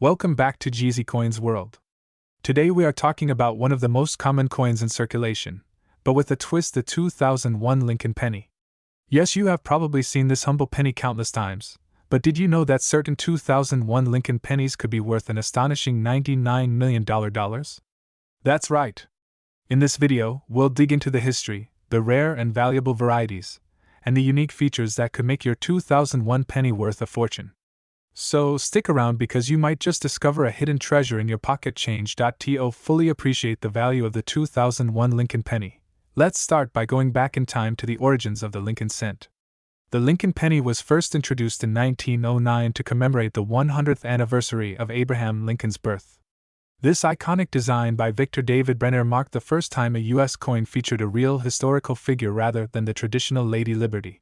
Welcome back to GZ Coins World. Today we are talking about one of the most common coins in circulation, but with a twist, the 2001 Lincoln penny. Yes, you have probably seen this humble penny countless times, but did you know that certain 2001 Lincoln pennies could be worth an astonishing $99 million? That's right. In this video, we'll dig into the history, the rare and valuable varieties, and the unique features that could make your 2001 penny worth a fortune. So stick around because you might just discover a hidden treasure in your pocket. Change.to fully appreciate the value of the 2001 Lincoln penny. Let's start by going back in time to the origins of the Lincoln cent. The Lincoln penny was first introduced in 1909 to commemorate the 100th anniversary of Abraham Lincoln's birth. This iconic design by Victor David Brenner marked the first time a U.S. coin featured a real historical figure rather than the traditional Lady Liberty.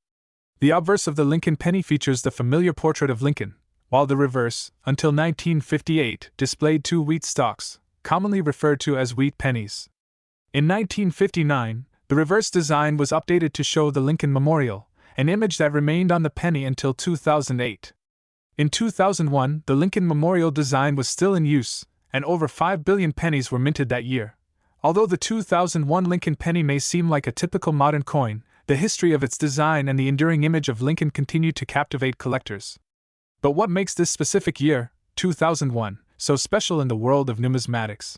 The obverse of the Lincoln penny features the familiar portrait of Lincoln, while the reverse, until 1958, displayed two wheat stalks, commonly referred to as wheat pennies. In 1959, the reverse design was updated to show the Lincoln Memorial, an image that remained on the penny until 2008. In 2001, the Lincoln Memorial design was still in use, and over 5 billion pennies were minted that year. Although the 2001 Lincoln penny may seem like a typical modern coin, the history of its design and the enduring image of Lincoln continue to captivate collectors. But what makes this specific year, 2001, so special in the world of numismatics?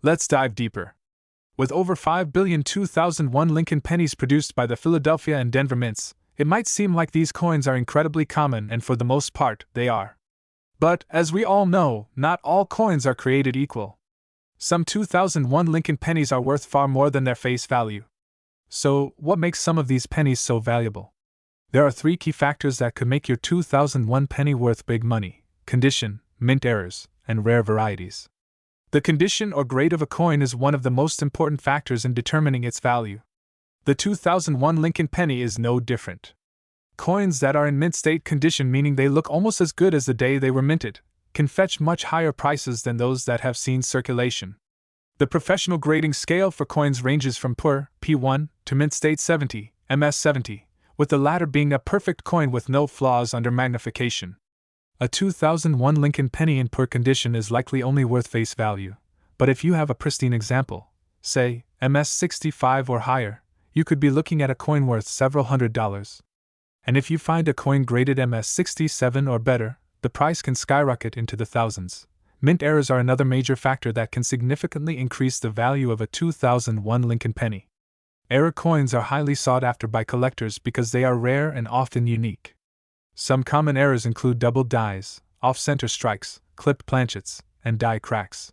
Let's dive deeper. With over 5 billion 2001 Lincoln pennies produced by the Philadelphia and Denver mints, it might seem like these coins are incredibly common, and for the most part, they are. But, as we all know, not all coins are created equal. Some 2001 Lincoln pennies are worth far more than their face value. So, what makes some of these pennies so valuable? There are three key factors that could make your 2001 penny worth big money: condition, mint errors, and rare varieties. The condition or grade of a coin is one of the most important factors in determining its value. The 2001 Lincoln penny is no different. Coins that are in mint state condition, meaning they look almost as good as the day they were minted, can fetch much higher prices than those that have seen circulation. The professional grading scale for coins ranges from PUR, P1, to mint state 70, MS 70. With the latter being a perfect coin with no flaws under magnification. A 2001 Lincoln penny in poor condition is likely only worth face value, but if you have a pristine example, say, MS 65 or higher, you could be looking at a coin worth several $100s. And if you find a coin graded MS 67 or better, the price can skyrocket into the thousands. Mint errors are another major factor that can significantly increase the value of a 2001 Lincoln penny. Error coins are highly sought after by collectors because they are rare and often unique. Some common errors include double dies, off-center strikes, clipped planchets, and die cracks.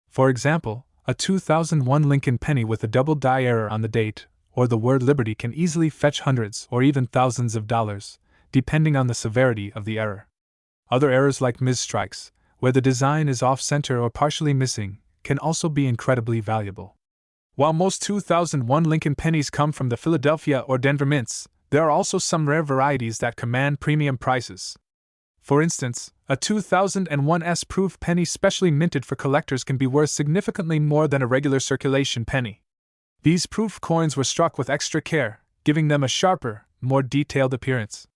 For example, a 2001 Lincoln penny with a double die error on the date or the word Liberty can easily fetch hundreds or even thousands of dollars, depending on the severity of the error. Other errors like misstrikes, where the design is off-center or partially missing, can also be incredibly valuable. While most 2001 Lincoln pennies come from the Philadelphia or Denver mints, there are also some rare varieties that command premium prices. For instance, a 2001 S-proof penny specially minted for collectors can be worth significantly more than a regular circulation penny. These proof coins were struck with extra care, giving them a sharper, more detailed appearance.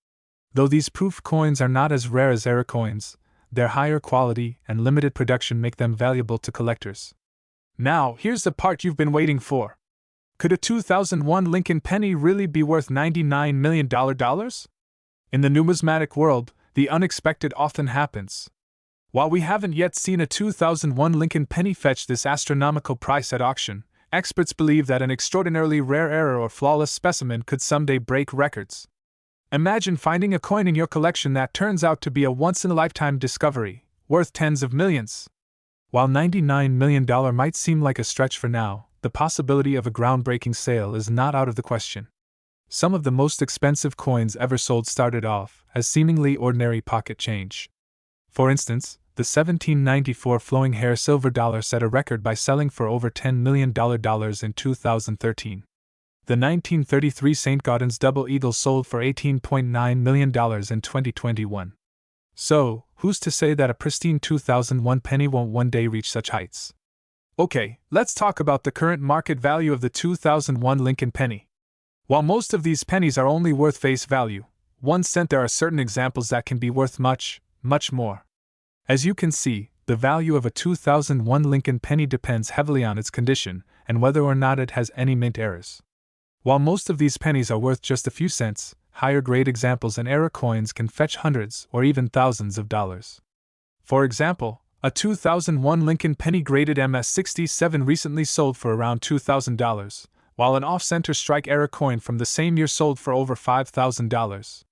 Though these proof coins are not as rare as error coins, their higher quality and limited production make them valuable to collectors. Now, here's the part you've been waiting for. Could a 2001 Lincoln penny really be worth $99 million? In the numismatic world, the unexpected often happens. While we haven't yet seen a 2001 Lincoln penny fetch this astronomical price at auction, experts believe that an extraordinarily rare error or flawless specimen could someday break records. Imagine finding a coin in your collection that turns out to be a once-in-a-lifetime discovery, worth tens of millions. While $99 million might seem like a stretch for now, the possibility of a groundbreaking sale is not out of the question. Some of the most expensive coins ever sold started off as seemingly ordinary pocket change. For instance, the 1794 flowing hair silver dollar set a record by selling for over $10 million in 2013. The 1933 St. Gaudens double eagle sold for $18.9 million in 2021. So, who's to say that a pristine 2001 penny won't one day reach such heights? Okay, let's talk about the current market value of the 2001 Lincoln penny. While most of these pennies are only worth face value, 1 cent, there are certain examples that can be worth much, much more. As you can see, the value of a 2001 Lincoln penny depends heavily on its condition and whether or not it has any mint errors. While most of these pennies are worth just a few cents, higher grade examples and error coins can fetch hundreds or even thousands of dollars. For example, a 2001 Lincoln penny graded MS-67 recently sold for around $2,000, while an off-center strike error coin from the same year sold for over $5,000.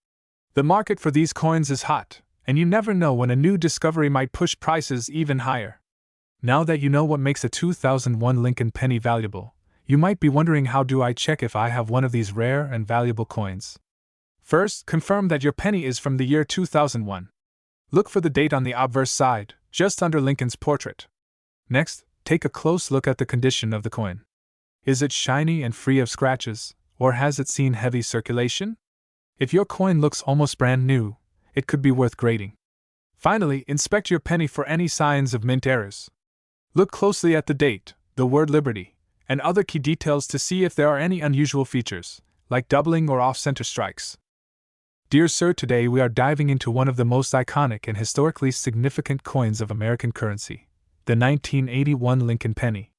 The market for these coins is hot, and you never know when a new discovery might push prices even higher. Now that you know what makes a 2001 Lincoln penny valuable, you might be wondering, how do I check if I have one of these rare and valuable coins? First, confirm that your penny is from the year 2001. Look for the date on the obverse side, just under Lincoln's portrait. Next, take a close look at the condition of the coin. Is it shiny and free of scratches, or has it seen heavy circulation? If your coin looks almost brand new, it could be worth grading. Finally, inspect your penny for any signs of mint errors. Look closely at the date, the word Liberty, and other key details to see if there are any unusual features, like doubling or off-center strikes. Dear Sir, today we are diving into one of the most iconic and historically significant coins of American currency, the 1981 Lincoln penny.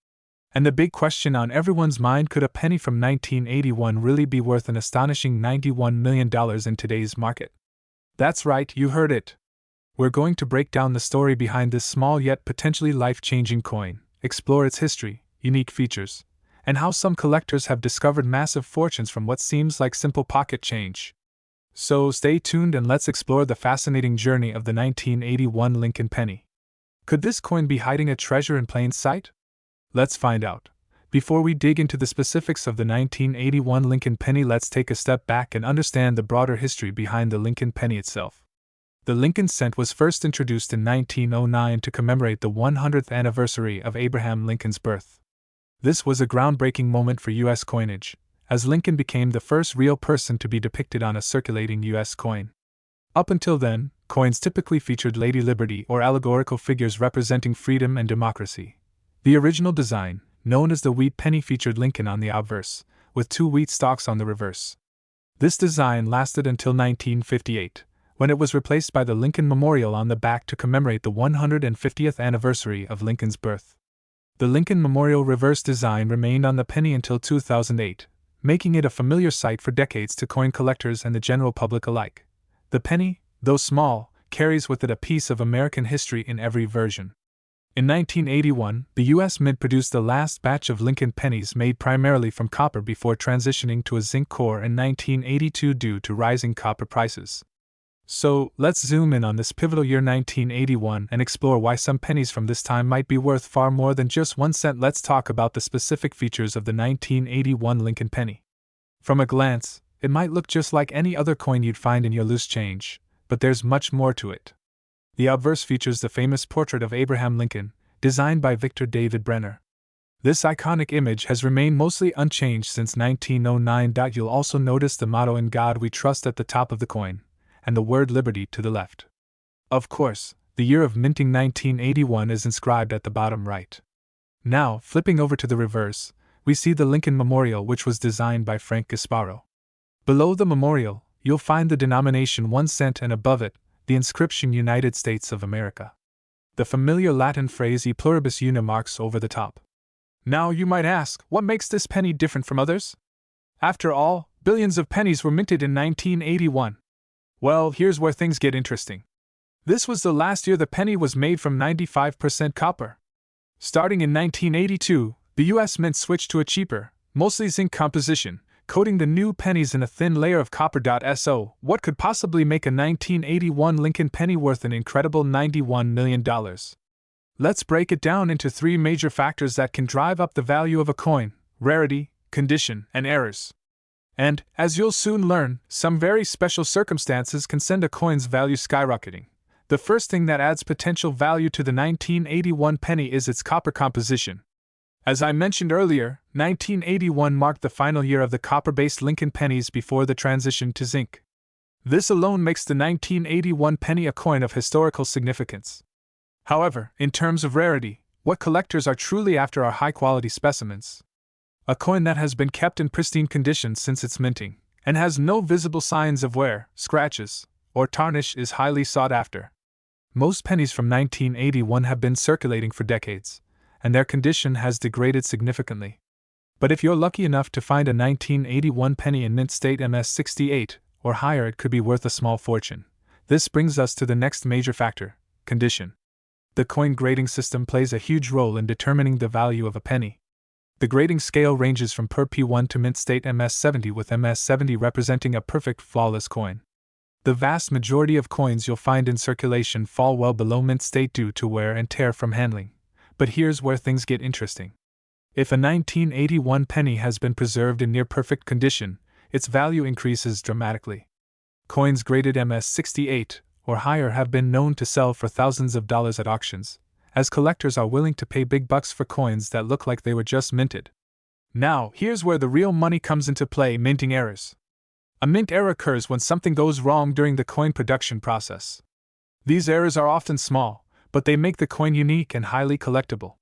And the big question on everyone's mind: could a penny from 1981 really be worth an astonishing $91 million in today's market? That's right, you heard it. We're going to break down the story behind this small yet potentially life-changing coin, explore its history, unique features, and how some collectors have discovered massive fortunes from what seems like simple pocket change. So stay tuned and let's explore the fascinating journey of the 1981 Lincoln penny. Could this coin be hiding a treasure in plain sight? Let's find out. Before we dig into the specifics of the 1981 Lincoln penny, let's take a step back and understand the broader history behind the Lincoln penny itself. The Lincoln cent was first introduced in 1909 to commemorate the 100th anniversary of Abraham Lincoln's birth. This was a groundbreaking moment for U.S. coinage, as Lincoln became the first real person to be depicted on a circulating U.S. coin. Up until then, coins typically featured Lady Liberty or allegorical figures representing freedom and democracy. The original design, known as the wheat penny, featured Lincoln on the obverse, with 2 wheat stalks on the reverse. This design lasted until 1958, when it was replaced by the Lincoln Memorial on the back to commemorate the 150th anniversary of Lincoln's birth. The Lincoln Memorial reverse design remained on the penny until 2008, making it a familiar sight for decades to coin collectors and the general public alike. The penny, though small, carries with it a piece of American history in every version. In 1981, the U.S. Mint produced the last batch of Lincoln pennies made primarily from copper before transitioning to a zinc core in 1982 due to rising copper prices. So, let's zoom in on this pivotal year 1981 and explore why some pennies from this time might be worth far more than just 1 cent. Let's talk about the specific features of the 1981 Lincoln penny. From a glance, it might look just like any other coin you'd find in your loose change, but there's much more to it. The obverse features the famous portrait of Abraham Lincoln, designed by Victor David Brenner. This iconic image has remained mostly unchanged since 1909. You'll also notice the motto "In God We Trust" at the top of the coin, and the word Liberty to the left. Of course, the year of minting 1981 is inscribed at the bottom right. Now, flipping over to the reverse, we see the Lincoln Memorial, which was designed by Frank Gasparo. Below the memorial, you'll find the denomination 1 cent and above it, the inscription United States of America. The familiar Latin phrase E pluribus una marks over the top. Now you might ask, what makes this penny different from others? After all, billions of pennies were minted in 1981. Well, here's where things get interesting. This was the last year the penny was made from 95% copper. Starting in 1982, the U.S. Mint switched to a cheaper, mostly zinc composition, coating the new pennies in a thin layer of copper. So, what could possibly make a 1981 Lincoln penny worth an incredible $91 million? Let's break it down into 3 major factors that can drive up the value of a coin: rarity, condition, and errors. And, as you'll soon learn, some very special circumstances can send a coin's value skyrocketing. The first thing that adds potential value to the 1981 penny is its copper composition. As I mentioned earlier, 1981 marked the final year of the copper-based Lincoln pennies before the transition to zinc. This alone makes the 1981 penny a coin of historical significance. However, in terms of rarity, what collectors are truly after are high-quality specimens. A coin that has been kept in pristine condition since its minting, and has no visible signs of wear, scratches, or tarnish is highly sought after. Most pennies from 1981 have been circulating for decades, and their condition has degraded significantly. But if you're lucky enough to find a 1981 penny in mint state MS68 or higher, it could be worth a small fortune. This brings us to the next major factor: condition. The coin grading system plays a huge role in determining the value of a penny. The grading scale ranges from per P1 to mint state MS70, with MS70 representing a perfect, flawless coin. The vast majority of coins you'll find in circulation fall well below mint state due to wear and tear from handling. But here's where things get interesting. If a 1981 penny has been preserved in near perfect condition, its value increases dramatically. Coins graded MS68 or higher have been known to sell for thousands of dollars at auctions, as collectors are willing to pay big bucks for coins that look like they were just minted. Now, here's where the real money comes into play: minting errors. A mint error occurs when something goes wrong during the coin production process. These errors are often small, but they make the coin unique and highly collectible.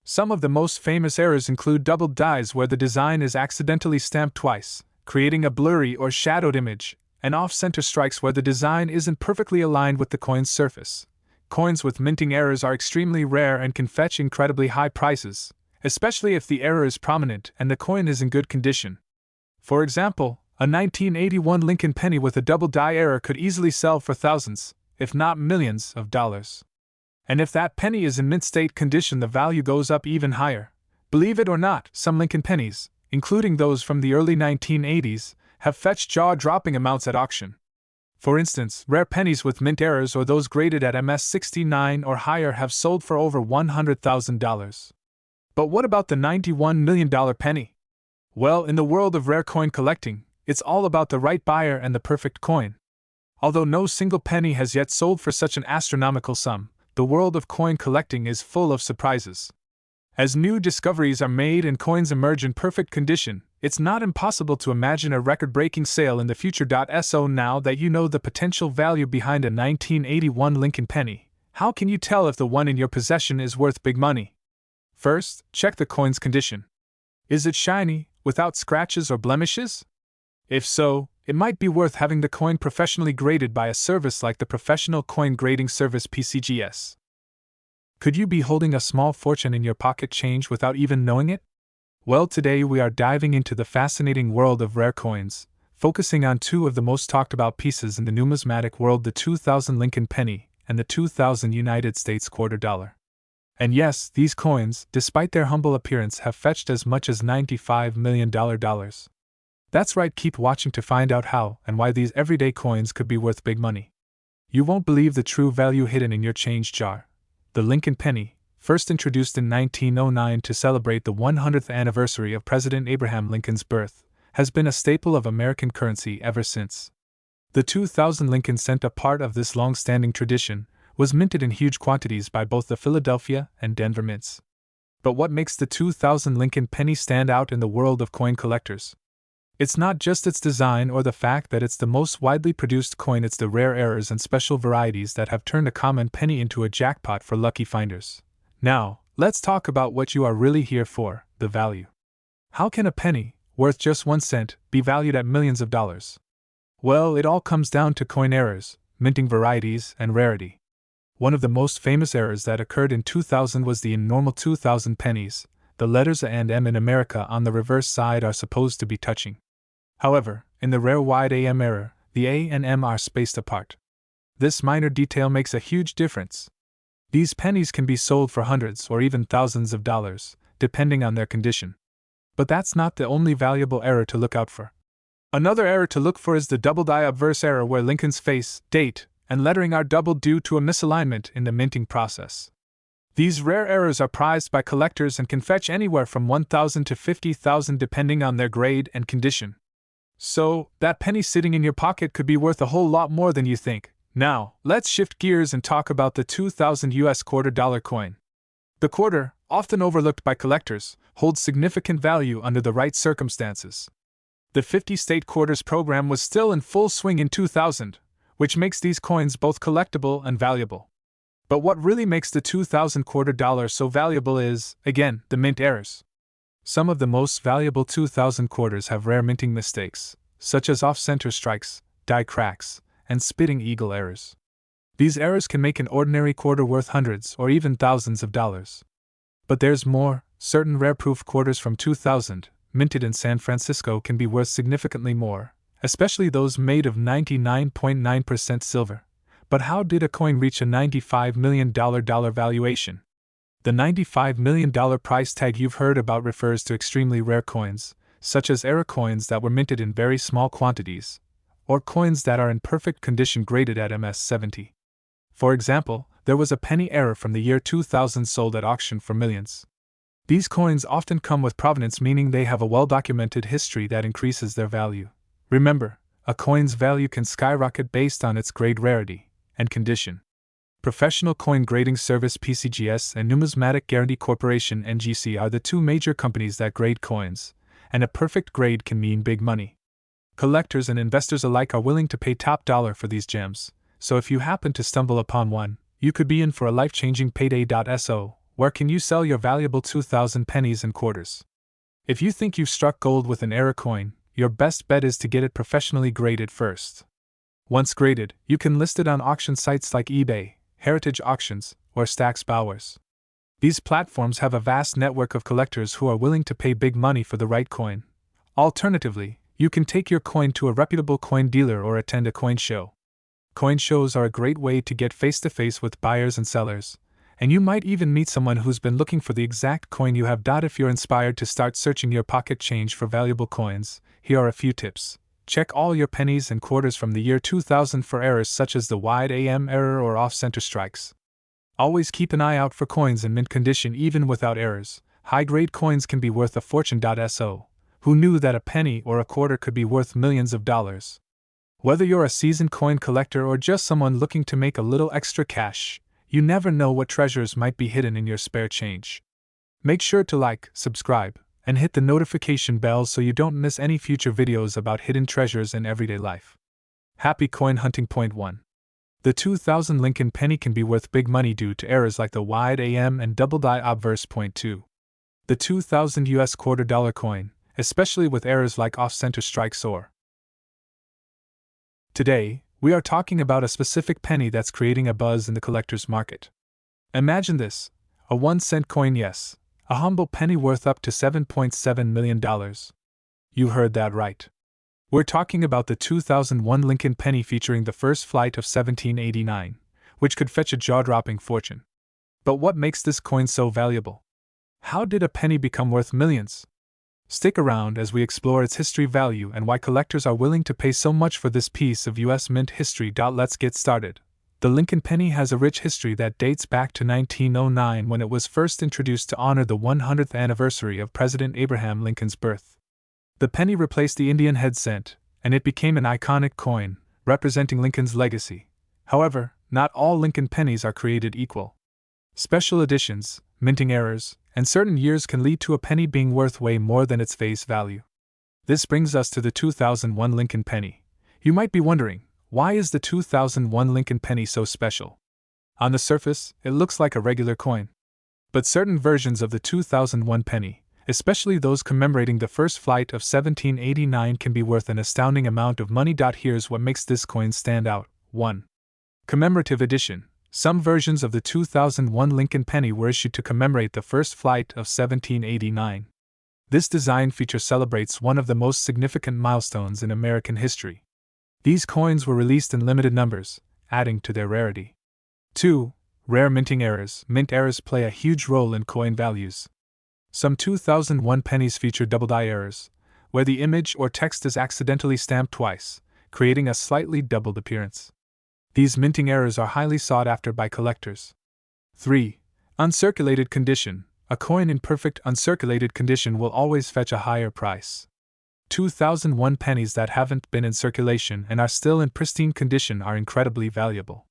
Some of the most famous errors include doubled dies, where the design is accidentally stamped twice, creating a blurry or shadowed image, and off-center strikes where the design isn't perfectly aligned with the coin's surface. Coins with minting errors are extremely rare and can fetch incredibly high prices, especially if the error is prominent and the coin is in good condition. For example, a 1981 Lincoln penny with a double die error could easily sell for thousands, if not millions, of dollars. And if that penny is in mint state condition, the value goes up even higher. Believe it or not, some Lincoln pennies, including those from the early 1980s, have fetched jaw-dropping amounts at auction. For instance, rare pennies with mint errors or those graded at MS69 or higher have sold for over $100,000. But what about the $91 million penny? Well, in the world of rare coin collecting, it's all about the right buyer and the perfect coin. Although no single penny has yet sold for such an astronomical sum, the world of coin collecting is full of surprises. As new discoveries are made and coins emerge in perfect condition, it's not impossible to imagine a record-breaking sale in the future. So now that you know the potential value behind a 1981 Lincoln penny, how can you tell if the one in your possession is worth big money? First, check the coin's condition. Is it shiny, without scratches or blemishes? If so, it might be worth having the coin professionally graded by a service like the Professional Coin Grading Service (PCGS). Could you be holding a small fortune in your pocket change without even knowing it? Well, today we are diving into the fascinating world of rare coins, focusing on two of the most talked about pieces in the numismatic world: the 2000 Lincoln penny and the 2000 United States quarter dollar. And yes, these coins, despite their humble appearance, have fetched as much as $95 million. That's right, keep watching to find out how and why these everyday coins could be worth big money. You won't believe the true value hidden in your change jar. The Lincoln penny, first introduced in 1909 to celebrate the 100th anniversary of President Abraham Lincoln's birth, has been a staple of American currency ever since. The 2000 Lincoln cent, a part of this long-standing tradition, was minted in huge quantities by both the Philadelphia and Denver mints. But what makes the 2000 Lincoln penny stand out in the world of coin collectors? It's not just its design or the fact that it's the most widely produced coin, it's the rare errors and special varieties that have turned a common penny into a jackpot for lucky finders. Now, let's talk about what you are really here for: the value. How can a penny, worth just 1 cent, be valued at millions of dollars? Well, it all comes down to coin errors, minting varieties, and rarity. One of the most famous errors that occurred in 2000 was the abnormal 2000 pennies. The letters A and M in America on the reverse side are supposed to be touching. However, in the rare wide AM error, the A and M are spaced apart. This minor detail makes a huge difference. These pennies can be sold for hundreds or even thousands of dollars, depending on their condition. But that's not the only valuable error to look out for. Another error to look for is the double die obverse error, where Lincoln's face, date, and lettering are doubled due to a misalignment in the minting process. These rare errors are prized by collectors and can fetch anywhere from $1,000 to $50,000 depending on their grade and condition. So, that penny sitting in your pocket could be worth a whole lot more than you think. Now, let's shift gears and talk about the 2000 US quarter dollar coin. The quarter, often overlooked by collectors, holds significant value under the right circumstances. The 50-state quarters program was still in full swing in 2000, which makes these coins both collectible and valuable. But what really makes the 2000 quarter dollar so valuable is, again, the mint errors. Some of the most valuable 2000 quarters have rare minting mistakes, such as off-center strikes, die cracks, and spitting eagle errors. These errors can make an ordinary quarter worth hundreds or even thousands of dollars. But there's more. Certain rare-proof quarters from 2000, minted in San Francisco, can be worth significantly more, especially those made of 99.9% silver. But how did a coin reach a $95 million valuation? The $95 million price tag you've heard about refers to extremely rare coins, such as error coins that were minted in very small quantities, or coins that are in perfect condition graded at MS-70. For example, there was a penny error from the year 2000 sold at auction for millions. These coins often come with provenance, meaning they have a well-documented history that increases their value. Remember, a coin's value can skyrocket based on its grade, rarity, and condition. Professional Coin Grading Service (PCGS) and Numismatic Guarantee Corporation (NGC) are the two major companies that grade coins, and a perfect grade can mean big money. Collectors and investors alike are willing to pay top dollar for these gems, so if you happen to stumble upon one, you could be in for a life-changing payday. So, where can you sell your valuable 2,000 pennies and quarters? If you think you've struck gold with an error coin, your best bet is to get it professionally graded first. Once graded, you can list it on auction sites like eBay, Heritage Auctions, or Stax Bowers. These platforms have a vast network of collectors who are willing to pay big money for the right coin. Alternatively, you can take your coin to a reputable coin dealer or attend a coin show. Coin shows are a great way to get face-to-face with buyers and sellers, and you might even meet someone who's been looking for the exact coin you have. If you're inspired to start searching your pocket change for valuable coins, here are a few tips. Check all your pennies and quarters from the year 2000 for errors such as the wide AM error or off-center strikes. Always keep an eye out for coins in mint condition even without errors. High-grade coins can be worth a fortune. So, who knew that a penny or a quarter could be worth millions of dollars? Whether you're a seasoned coin collector or just someone looking to make a little extra cash, you never know what treasures might be hidden in your spare change. Make sure to like, subscribe, and hit the notification bell so you don't miss any future videos about hidden treasures in everyday life. Happy coin hunting. Point 1. The 2000 Lincoln penny can be worth big money due to errors like the wide AM and double die obverse. Point 2. The 2000 US quarter dollar coin, especially with errors like off-center strikes or. Today, we are talking about a specific penny that's creating a buzz in the collector's market. Imagine this, a 1-cent coin, yes, a humble penny worth up to $7.7 million. You heard that right. We're talking about the 2001 Lincoln penny featuring the first flight of 1789, which could fetch a jaw-dropping fortune. But what makes this coin so valuable? How did a penny become worth millions? Stick around as we explore its history, value, and why collectors are willing to pay so much for this piece of U.S. mint history. Let's get started. The Lincoln penny has a rich history that dates back to 1909 when it was first introduced to honor the 100th anniversary of President Abraham Lincoln's birth. The penny replaced the Indian head cent, and it became an iconic coin, representing Lincoln's legacy. However, not all Lincoln pennies are created equal. Special editions, minting errors, and certain years can lead to a penny being worth way more than its face value. This brings us to the 2001 Lincoln penny. You might be wondering, why is the 2001 Lincoln penny so special? On the surface, it looks like a regular coin. But certain versions of the 2001 penny, especially those commemorating the first flight of 1789, can be worth an astounding amount of money. Here's what makes this coin stand out. 1. Commemorative edition. Some versions of the 2001 Lincoln penny were issued to commemorate the first flight of 1789. This design feature celebrates one of the most significant milestones in American history. These coins were released in limited numbers, adding to their rarity. 2. Rare minting errors. Mint errors play a huge role in coin values. Some 2001 pennies feature double die errors, where the image or text is accidentally stamped twice, creating a slightly doubled appearance. These minting errors are highly sought after by collectors. 3. Uncirculated condition. A coin in perfect uncirculated condition will always fetch a higher price. 2001 pennies that haven't been in circulation and are still in pristine condition are incredibly valuable.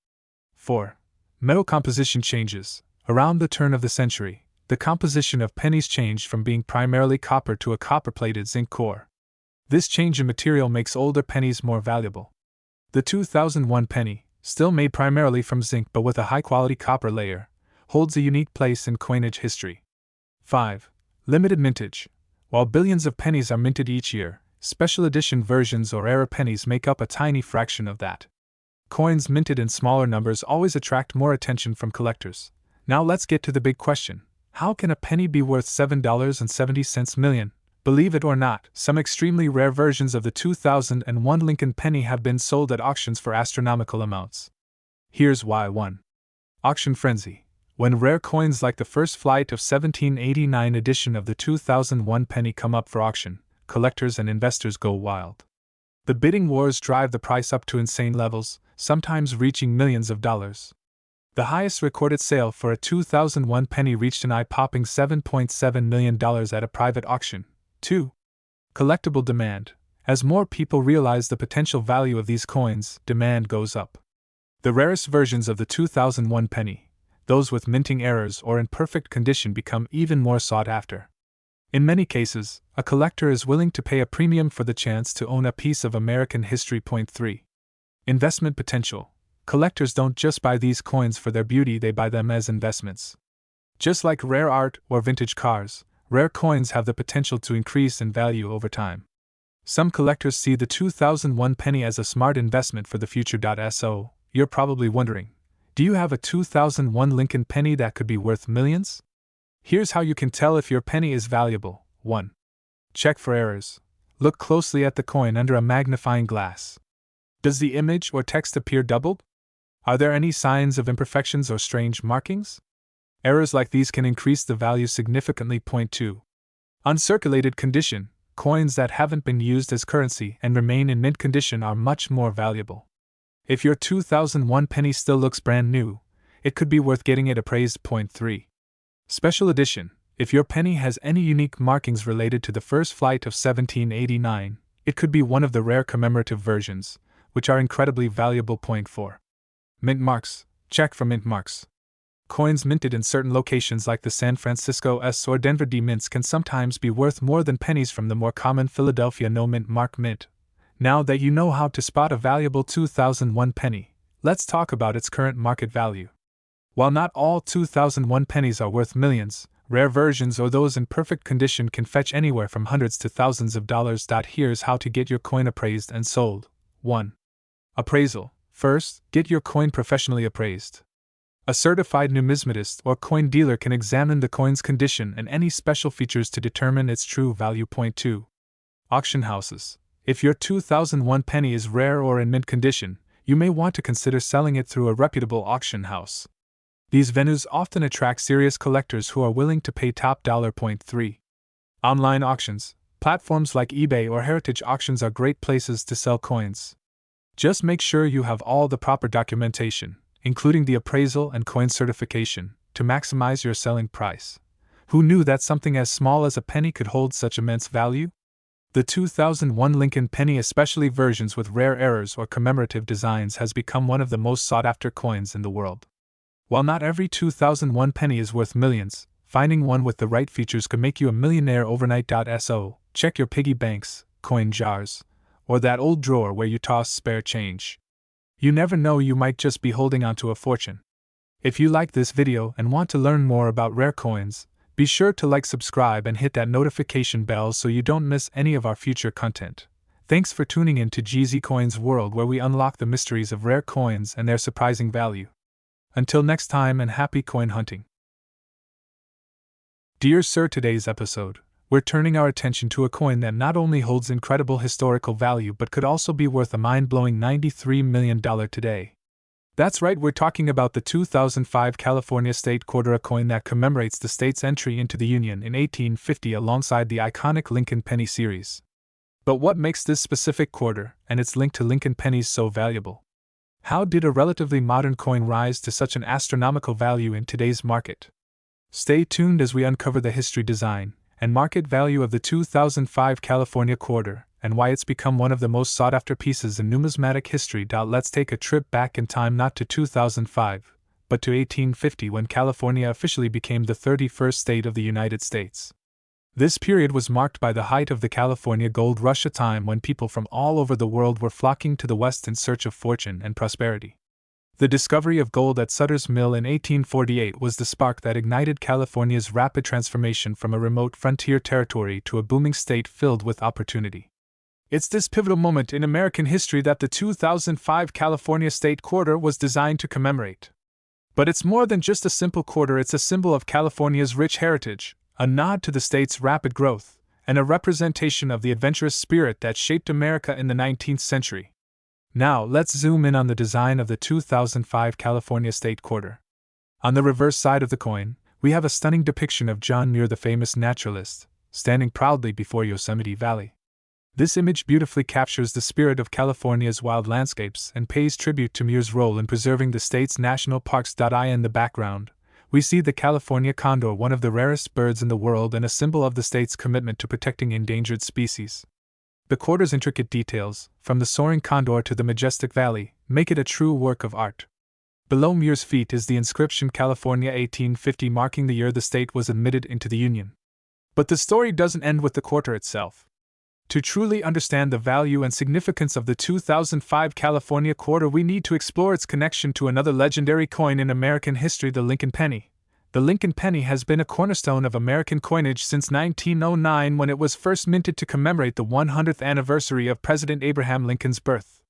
4. Metal composition changes. Around the turn of the century, the composition of pennies changed from being primarily copper to a copper-plated zinc core. This change in material makes older pennies more valuable. The 2001 penny, still made primarily from zinc but with a high-quality copper layer, holds a unique place in coinage history. 5. Limited mintage. While billions of pennies are minted each year, special edition versions or error pennies make up a tiny fraction of that. Coins minted in smaller numbers always attract more attention from collectors. Now let's get to the big question. How can a penny be worth $7.70 million? Believe it or not, some extremely rare versions of the 2001 Lincoln penny have been sold at auctions for astronomical amounts. Here's why. 1. Auction frenzy. When rare coins like the first flight of 1789 edition of the 2001 penny come up for auction, collectors and investors go wild. The bidding wars drive the price up to insane levels, sometimes reaching millions of dollars. The highest recorded sale for a 2001 penny reached an eye-popping $7.7 million at a private auction. 2. Collectible demand. As more people realize the potential value of these coins, demand goes up. The rarest versions of the 2001 penny, those with minting errors or in perfect condition, become even more sought after. In many cases, a collector is willing to pay a premium for the chance to own a piece of American history. 3. Investment potential. Collectors don't just buy these coins for their beauty, they buy them as investments. Just like rare art or vintage cars, rare coins have the potential to increase in value over time. Some collectors see the 2001 penny as a smart investment for the future. So, you're probably wondering, do you have a 2001 Lincoln penny that could be worth millions? Here's how you can tell if your penny is valuable. 1. Check for errors. Look closely at the coin under a magnifying glass. Does the image or text appear doubled? Are there any signs of imperfections or strange markings? Errors like these can increase the value significantly. 2. Uncirculated condition. Coins that haven't been used as currency and remain in mint condition are much more valuable. If your 2001 penny still looks brand new, it could be worth getting it appraised. 3. Special edition. If your penny has any unique markings related to the first flight of 1789, it could be one of the rare commemorative versions, which are incredibly valuable. 4. Mint marks. Check for mint marks. Coins minted in certain locations like the San Francisco S or Denver D mints can sometimes be worth more than pennies from the more common Philadelphia no mint mark mint. Now that you know how to spot a valuable 2001 penny, let's talk about its current market value. While not all 2001 pennies are worth millions, rare versions or those in perfect condition can fetch anywhere from hundreds to thousands of dollars. Here's how to get your coin appraised and sold. 1. Appraisal. First, get your coin professionally appraised. A certified numismatist or coin dealer can examine the coin's condition and any special features to determine its true value. 2. Auction houses. If your 2001 penny is rare or in mint condition, you may want to consider selling it through a reputable auction house. These venues often attract serious collectors who are willing to pay top dollar. 3. Online auctions. Platforms like eBay or Heritage Auctions are great places to sell coins. Just make sure you have all the proper documentation, including the appraisal and coin certification, to maximize your selling price. Who knew that something as small as a penny could hold such immense value? The 2001 Lincoln penny, especially versions with rare errors or commemorative designs, has become one of the most sought-after coins in the world. While not every 2001 penny is worth millions, finding one with the right features could make you a millionaire overnight. So, check your piggy banks, coin jars, or that old drawer where you toss spare change. You never know, you might just be holding onto a fortune. If you like this video and want to learn more about rare coins, be sure to like, subscribe, and hit that notification bell so you don't miss any of our future content. Thanks for tuning in to GZ Coins World, where we unlock the mysteries of rare coins and their surprising value. Until next time, and happy coin hunting. Dear Sir, today's episode, we're turning our attention to a coin that not only holds incredible historical value but could also be worth a mind-blowing $93 million today. That's right, we're talking about the 2005 California State Quarter, a coin that commemorates the state's entry into the Union in 1850 alongside the iconic Lincoln penny series. But what makes this specific quarter and its link to Lincoln pennies so valuable? How did a relatively modern coin rise to such an astronomical value in today's market? Stay tuned as we uncover the history, design, and market value of the 2005 California Quarter, and why it's become one of the most sought-after pieces in numismatic history. Let's take a trip back in time, not to 2005, but to 1850, when California officially became the 31st state of the United States. This period was marked by the height of the California gold rush, a time when people from all over the world were flocking to the West in search of fortune and prosperity. The discovery of gold at Sutter's Mill in 1848 was the spark that ignited California's rapid transformation from a remote frontier territory to a booming state filled with opportunity. It's this pivotal moment in American history that the 2005 California State Quarter was designed to commemorate. But it's more than just a simple quarter, it's a symbol of California's rich heritage, a nod to the state's rapid growth, and a representation of the adventurous spirit that shaped America in the 19th century. Now, let's zoom in on the design of the 2005 California State Quarter. On the reverse side of the coin, we have a stunning depiction of John Muir, the famous naturalist, standing proudly before Yosemite Valley. This image beautifully captures the spirit of California's wild landscapes and pays tribute to Muir's role in preserving the state's national parks. In the background, we see the California condor, one of the rarest birds in the world and a symbol of the state's commitment to protecting endangered species. The quarter's intricate details, from the soaring condor to the majestic valley, make it a true work of art. Below Muir's feet is the inscription California 1850, marking the year the state was admitted into the Union. But the story doesn't end with the quarter itself. To truly understand the value and significance of the 2005 California Quarter, we need to explore its connection to another legendary coin in American history, the Lincoln penny. The Lincoln penny has been a cornerstone of American coinage since 1909, when it was first minted to commemorate the 100th anniversary of President Abraham Lincoln's birth.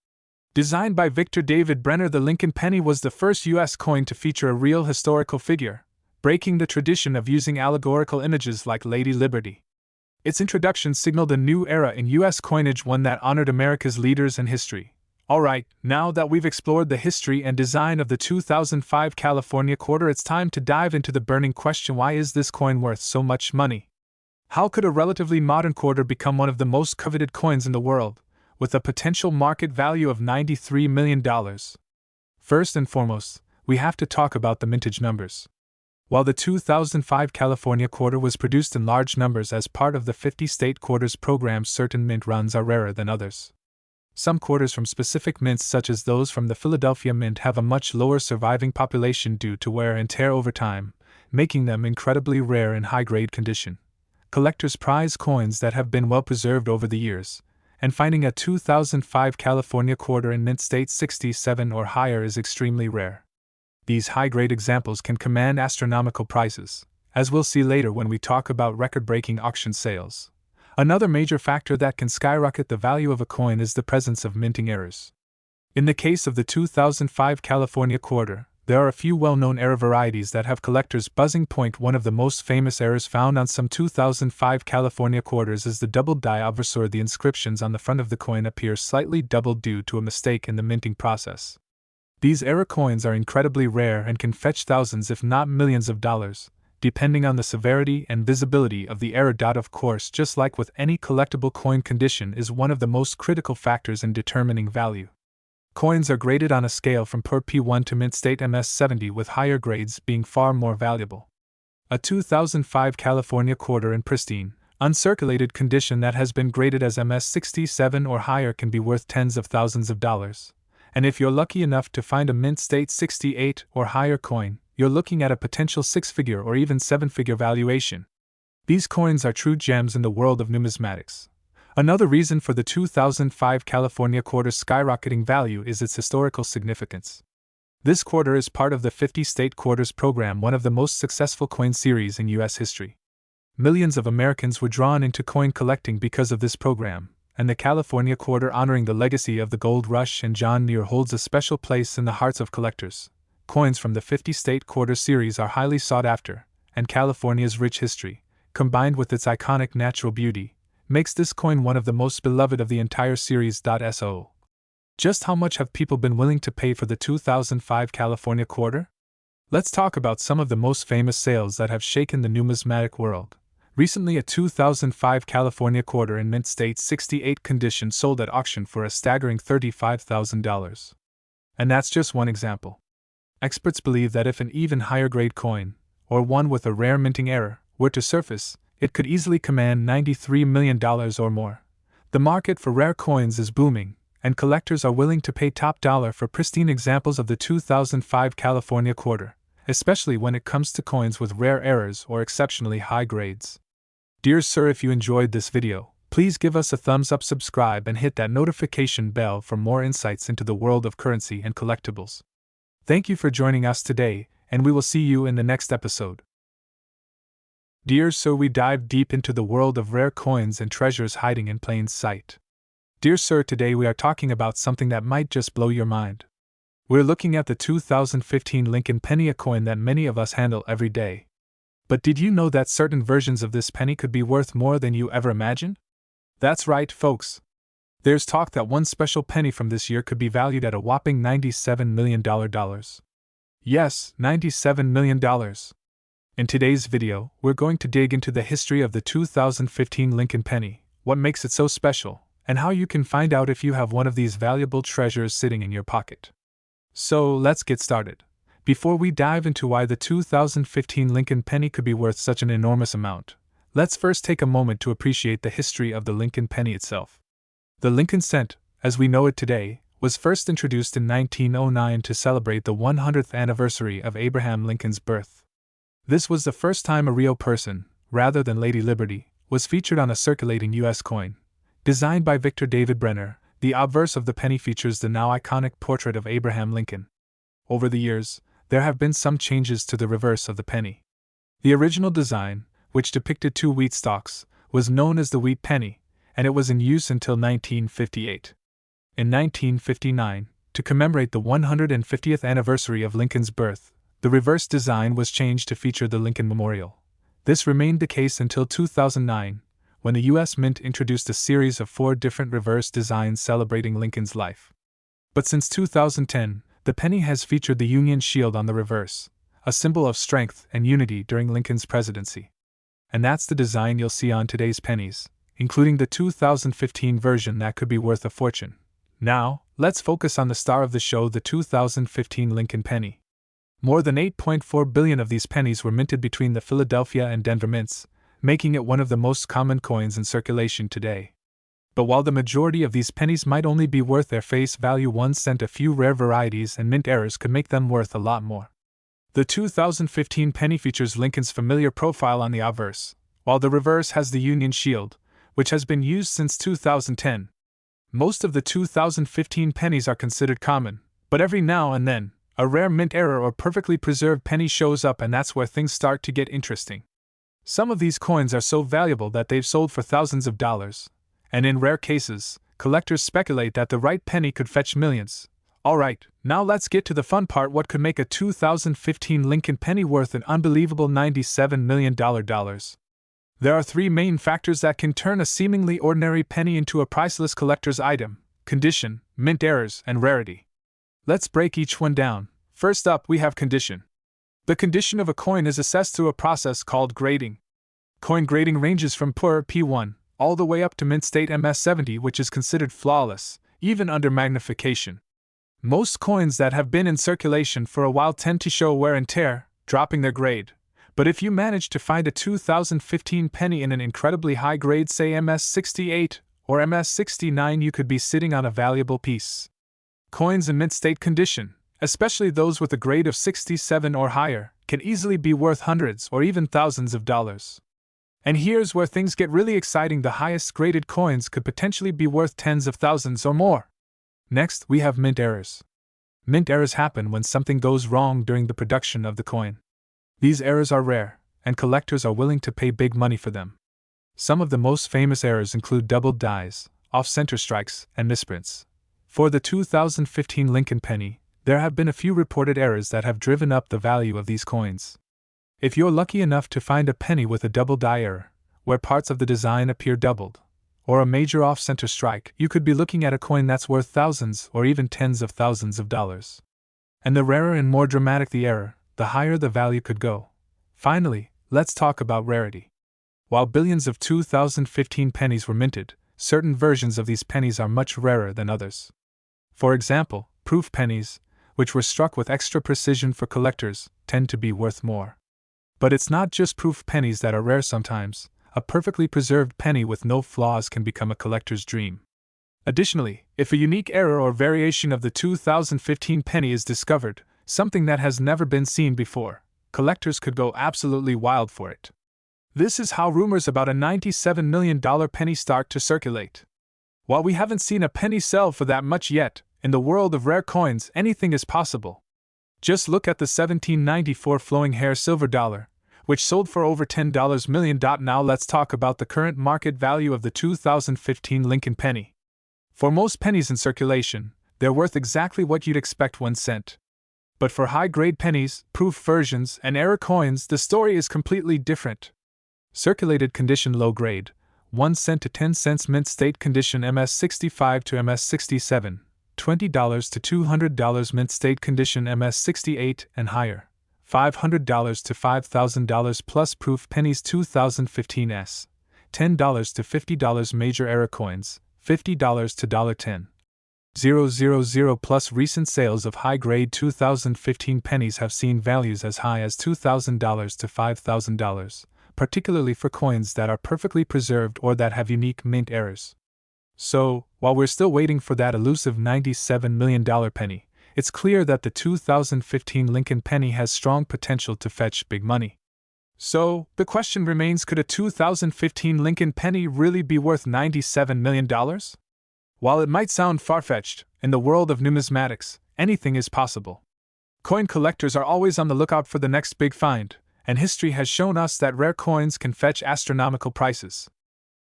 Designed by Victor David Brenner, the Lincoln penny was the first U.S. coin to feature a real historical figure, breaking the tradition of using allegorical images like Lady Liberty. Its introduction signaled a new era in U.S. coinage, one that honored America's leaders and history. Alright, now that we've explored the history and design of the 2005 California Quarter, it's time to dive into the burning question: why is this coin worth so much money? How could a relatively modern quarter become one of the most coveted coins in the world, with a potential market value of $93 million? First and foremost, we have to talk about the mintage numbers. While the 2005 California Quarter was produced in large numbers as part of the 50 state quarters program, certain mint runs are rarer than others. Some quarters from specific mints, such as those from the Philadelphia Mint, have a much lower surviving population due to wear and tear over time, making them incredibly rare in high-grade condition. Collectors prize coins that have been well preserved over the years, and finding a 2005 California Quarter in mint state 67 or higher is extremely rare. These high-grade examples can command astronomical prices, as we'll see later when we talk about record-breaking auction sales. Another major factor that can skyrocket the value of a coin is the presence of minting errors. In the case of the 2005 California Quarter, there are a few well-known error varieties that have collectors buzzing. One of the most famous errors found on some 2005 California quarters is the doubled die obversor. The inscriptions on the front of the coin appear slightly doubled due to a mistake in the minting process. These error coins are incredibly rare and can fetch thousands if not millions of dollars, depending on the severity and visibility of the error. Of course, just like with any collectible coin, condition is one of the most critical factors in determining value. Coins are graded on a scale from per P1 to mint state MS70, with higher grades being far more valuable. A 2005 California Quarter in pristine, uncirculated condition that has been graded as MS67 or higher can be worth tens of thousands of dollars. And if you're lucky enough to find a mint state 68 or higher coin, you're looking at a potential six-figure or even seven-figure valuation. These coins are true gems in the world of numismatics. Another reason for the 2005 California Quarter's skyrocketing value is its historical significance. This quarter is part of the 50 state quarters program, one of the most successful coin series in U.S. history. Millions of Americans were drawn into coin collecting because of this program, and the California Quarter, honoring the legacy of the Gold Rush and John Muir, holds a special place in the hearts of collectors. Coins from the 50 state quarter series are highly sought after, and California's rich history, combined with its iconic natural beauty, makes this coin one of the most beloved of the entire series. So, just how much have people been willing to pay for the 2005 California Quarter? Let's talk about some of the most famous sales that have shaken the numismatic world. Recently, a 2005 California Quarter in mint state 68 condition sold at auction for a staggering $35,000. And that's just one example. Experts believe that if an even higher grade coin, or one with a rare minting error, were to surface, it could easily command $93 million or more. The market for rare coins is booming, and collectors are willing to pay top dollar for pristine examples of the 2005 California Quarter, especially when it comes to coins with rare errors or exceptionally high grades. Dear sir, if you enjoyed this video, please give us a thumbs up, subscribe, and hit that notification bell for more insights into the world of currency and collectibles. Thank you for joining us today, and we will see you in the next episode. Dear sir, we dive deep into the world of rare coins and treasures hiding in plain sight. Dear sir, today we are talking about something that might just blow your mind. We're looking at the 2015 Lincoln penny, a coin that many of us handle every day. But did you know that certain versions of this penny could be worth more than you ever imagined? That's right, folks. There's talk that one special penny from this year could be valued at a whopping $97 million. Yes, $97 million. In today's video, we're going to dig into the history of the 2015 Lincoln penny, what makes it so special, and how you can find out if you have one of these valuable treasures sitting in your pocket. So let's get started. Before we dive into why the 2015 Lincoln penny could be worth such an enormous amount, let's first take a moment to appreciate the history of the Lincoln penny itself. The Lincoln cent, as we know it today, was first introduced in 1909 to celebrate the 100th anniversary of Abraham Lincoln's birth. This was the first time a real person, rather than Lady Liberty, was featured on a circulating U.S. coin. Designed by Victor David Brenner, the obverse of the penny features the now iconic portrait of Abraham Lincoln. Over the years, there have been some changes to the reverse of the penny. The original design, which depicted two wheat stalks, was known as the wheat penny, and it was in use until 1958. In 1959, to commemorate the 150th anniversary of Lincoln's birth, the reverse design was changed to feature the Lincoln Memorial. This remained the case until 2009, when the U.S. Mint introduced a series of 4 different reverse designs celebrating Lincoln's life. But since 2010, the penny has featured the Union Shield on the reverse, a symbol of strength and unity during Lincoln's presidency. And that's the design you'll see on today's pennies, including the 2015 version that could be worth a fortune. Now, let's focus on the star of the show, the 2015 Lincoln penny. More than 8.4 billion of these pennies were minted between the Philadelphia and Denver mints, making it one of the most common coins in circulation today. But while the majority of these pennies might only be worth their face value 1 cent, a few rare varieties and mint errors could make them worth a lot more. The 2015 penny features Lincoln's familiar profile on the obverse, while the reverse has the Union Shield, which has been used since 2010. Most of the 2015 pennies are considered common, but every now and then, a rare mint error or perfectly preserved penny shows up, and that's where things start to get interesting. Some of these coins are so valuable that they've sold for thousands of dollars, and in rare cases, collectors speculate that the right penny could fetch millions. Alright, now let's get to the fun part: what could make a 2015 Lincoln penny worth an unbelievable $97 million? There are 3 main factors that can turn a seemingly ordinary penny into a priceless collector's item: condition, mint errors, and rarity. Let's break each one down. First up, we have condition. The condition of a coin is assessed through a process called grading. Coin grading ranges from poor P1 all the way up to mint state MS70, which is considered flawless, even under magnification. Most coins that have been in circulation for a while tend to show wear and tear, dropping their grade. But if you manage to find a 2015 penny in an incredibly high grade, say MS68 or MS69, you could be sitting on a valuable piece. Coins in mint state condition, especially those with a grade of 67 or higher, can easily be worth hundreds or even thousands of dollars. And here's where things get really exciting: the highest graded coins could potentially be worth tens of thousands or more. Next, we have mint errors. Mint errors happen when something goes wrong during the production of the coin. These errors are rare, and collectors are willing to pay big money for them. Some of the most famous errors include doubled dies, off-center strikes, and misprints. For the 2015 Lincoln penny, there have been a few reported errors that have driven up the value of these coins. If you're lucky enough to find a penny with a double die error, where parts of the design appear doubled, or a major off-center strike, you could be looking at a coin that's worth thousands or even tens of thousands of dollars. And the rarer and more dramatic the error, the higher the value could go. Finally, let's talk about rarity. While billions of 2015 pennies were minted, certain versions of these pennies are much rarer than others. For example, proof pennies, which were struck with extra precision for collectors, tend to be worth more. But it's not just proof pennies that are rare. Sometimes, a perfectly preserved penny with no flaws can become a collector's dream. Additionally, if a unique error or variation of the 2015 penny is discovered, something that has never been seen before, collectors could go absolutely wild for it. This is how rumors about a $97 million penny start to circulate. While we haven't seen a penny sell for that much yet, in the world of rare coins, anything is possible. Just look at the 1794 flowing hair silver dollar, which sold for over $10 million. Now let's talk about the current market value of the 2015 Lincoln penny. For most pennies in circulation, they're worth exactly what you'd expect 1 cent. But for high-grade pennies, proof versions, and error coins, the story is completely different. Circulated condition low grade, 1 cent to 10 cents mint state condition MS65 to MS67, $20 to $200 mint state condition MS68 and higher, $500 to $5,000 plus proof pennies 2015s, $10 to $50 major error coins, $50 to $10,000 plus recent sales of high-grade 2015 pennies have seen values as high as $2,000 to $5,000, particularly for coins that are perfectly preserved or that have unique mint errors. So, while we're still waiting for that elusive $97 million penny, it's clear that the 2015 Lincoln penny has strong potential to fetch big money. So, the question remains, could a 2015 Lincoln penny really be worth $97 million? While it might sound far-fetched, in the world of numismatics, anything is possible. Coin collectors are always on the lookout for the next big find, and history has shown us that rare coins can fetch astronomical prices.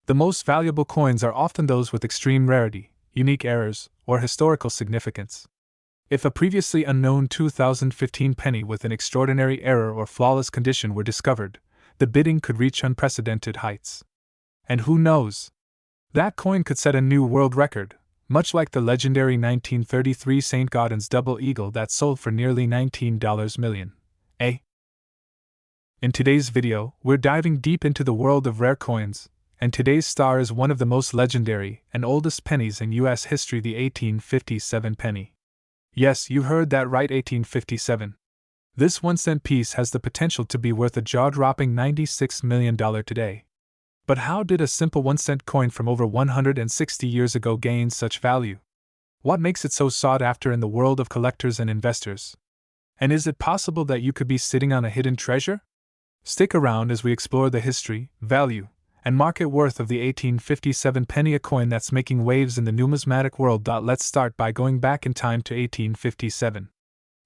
The most valuable coins are often those with extreme rarity, unique errors, or historical significance. If a previously unknown 2015 penny with an extraordinary error or flawless condition were discovered, the bidding could reach unprecedented heights. And who knows? That coin could set a new world record, much like the legendary 1933 St. Gaudens double eagle that sold for nearly $19 million. In today's video, we're diving deep into the world of rare coins, and today's star is one of the most legendary and oldest pennies in U.S. history, the 1857 penny. Yes, you heard that right, 1857. This 1 cent piece has the potential to be worth a jaw-dropping $96 million today. But how did a simple 1 cent coin from over 160 years ago gain such value? What makes it so sought after in the world of collectors and investors? And is it possible that you could be sitting on a hidden treasure? Stick around as we explore the history, value, and market worth of the 1857 penny, a coin that's making waves in the numismatic world. Let's start by going back in time to 1857.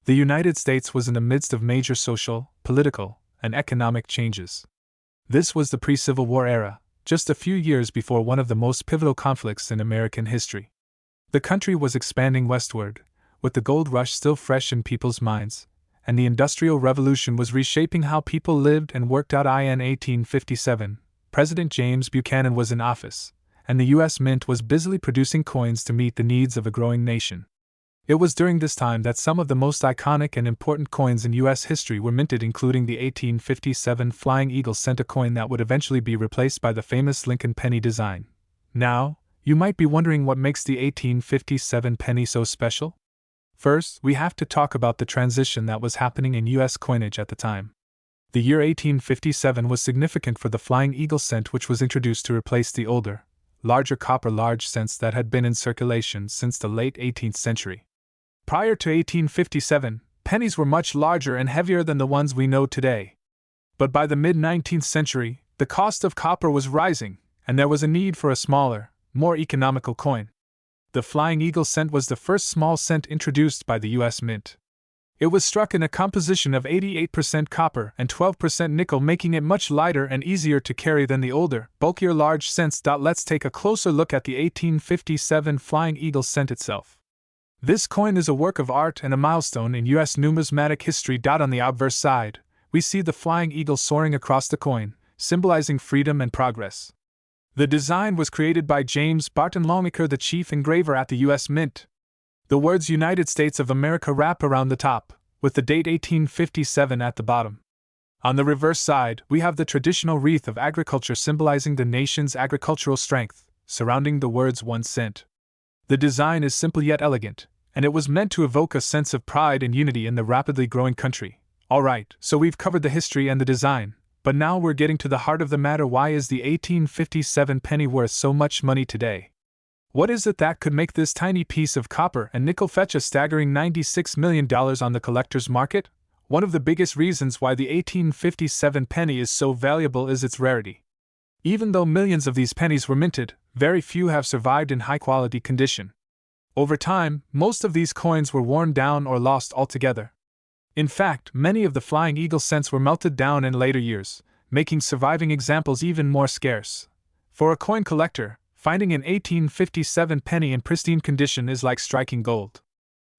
The United States was in the midst of major social, political, and economic changes. This was the pre-Civil War era, just a few years before one of the most pivotal conflicts in American history. The country was expanding westward, with the gold rush still fresh in people's minds, and the Industrial Revolution was reshaping how people lived and worked out. In 1857, President James Buchanan was in office, and the U.S. Mint was busily producing coins to meet the needs of a growing nation. It was during this time that some of the most iconic and important coins in U.S. history were minted, including the 1857 Flying Eagle cent, a coin that would eventually be replaced by the famous Lincoln penny design. Now, you might be wondering what makes the 1857 penny so special? First, we have to talk about the transition that was happening in U.S. coinage at the time. The year 1857 was significant for the Flying Eagle cent, which was introduced to replace the older, larger copper large cents that had been in circulation since the late 18th century. Prior to 1857, pennies were much larger and heavier than the ones we know today. But by the mid-19th century, the cost of copper was rising, and there was a need for a smaller, more economical coin. The Flying Eagle cent was the first small cent introduced by the U.S. Mint. It was struck in a composition of 88% copper and 12% nickel, making it much lighter and easier to carry than the older, bulkier large cents. Let's take a closer look at the 1857 Flying Eagle cent itself. This coin is a work of art and a milestone in U.S. numismatic history. On the obverse side, we see the Flying Eagle soaring across the coin, symbolizing freedom and progress. The design was created by James Barton Longacre, the chief engraver at the U.S. Mint. The words United States of America wrap around the top, with the date 1857 at the bottom. On the reverse side, we have the traditional wreath of agriculture symbolizing the nation's agricultural strength, surrounding the words 1 cent. The design is simple yet elegant, and it was meant to evoke a sense of pride and unity in the rapidly growing country. Alright, so we've covered the history and the design, but now we're getting to the heart of the matter. Why is the 1857 penny worth so much money today? What is it that could make this tiny piece of copper and nickel fetch a staggering $96 million on the collector's market? One of the biggest reasons why the 1857 penny is so valuable is its rarity. Even though millions of these pennies were minted, very few have survived in high-quality condition. Over time, most of these coins were worn down or lost altogether. In fact, many of the Flying Eagle cents were melted down in later years, making surviving examples even more scarce. For a coin collector, Finding an 1857 penny in pristine condition is like striking gold.